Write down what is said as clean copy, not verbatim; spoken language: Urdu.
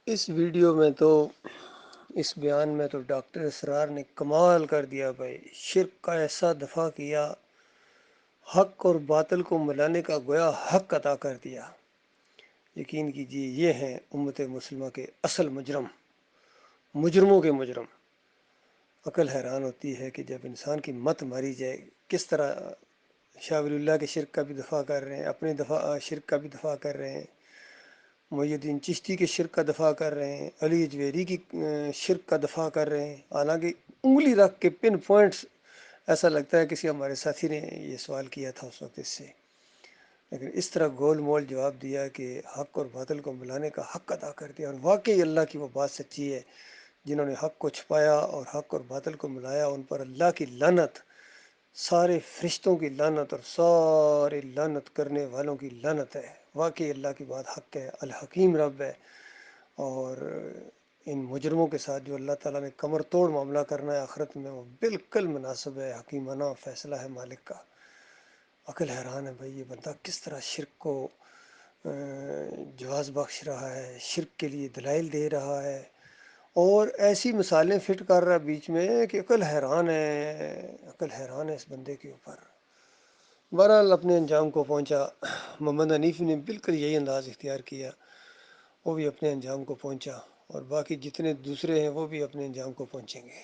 اس ویڈیو میں تو اس بیان میں تو ڈاکٹر اسرار نے کمال کر دیا بھائی، شرک کا ایسا دفاع کیا، حق اور باطل کو ملانے کا گویا حق عطا کر دیا۔ یقین کیجئے یہ ہیں امت مسلمہ کے اصل مجرم، مجرموں کے مجرم۔ عقل حیران ہوتی ہے کہ جب انسان کی مت ماری جائے، کس طرح شاہ ولی اللہ کے شرک کا بھی دفاع کر رہے ہیں، اپنے شرک کا بھی دفاع کر رہے ہیں، محی الدین چشتی کے شرک کا دفاع کر رہے ہیں، علی اجویری کی شرک کا دفاع کر رہے ہیں، حالانکہ انگلی رکھ کے پن پوائنٹس، ایسا لگتا ہے کسی ہمارے ساتھی نے یہ سوال کیا تھا اس وقت اس سے، لیکن اس طرح گول مول جواب دیا کہ حق اور باطل کو ملانے کا حق ادا کر دیا۔ اور واقعی اللہ کی وہ بات سچی ہے، جنہوں نے حق کو چھپایا اور حق اور باطل کو ملایا، ان پر اللہ کی لعنت، سارے فرشتوں کی لعنت اور سارے لعنت کرنے والوں کی لعنت ہے۔ واقعی اللہ کی بات حق ہے، الحکیم رب ہے، اور ان مجرموں کے ساتھ جو اللہ تعالیٰ نے کمر توڑ معاملہ کرنا ہے آخرت میں، وہ بالکل مناسب ہے، حکیمانہ فیصلہ ہے مالک کا۔ عقل حیران ہے بھائی، یہ بندہ کس طرح شرک کو جواز بخش رہا ہے، شرک کے لیے دلائل دے رہا ہے، اور ایسی مثالیں فٹ کر رہا ہے بیچ میں کہ عقل حیران ہے، عقل حیران ہے اس بندے کے اوپر۔ بہرحال اپنے انجام کو پہنچا، محمد حنیف نے بالکل یہی انداز اختیار کیا، وہ بھی اپنے انجام کو پہنچا، اور باقی جتنے دوسرے ہیں وہ بھی اپنے انجام کو پہنچیں گے۔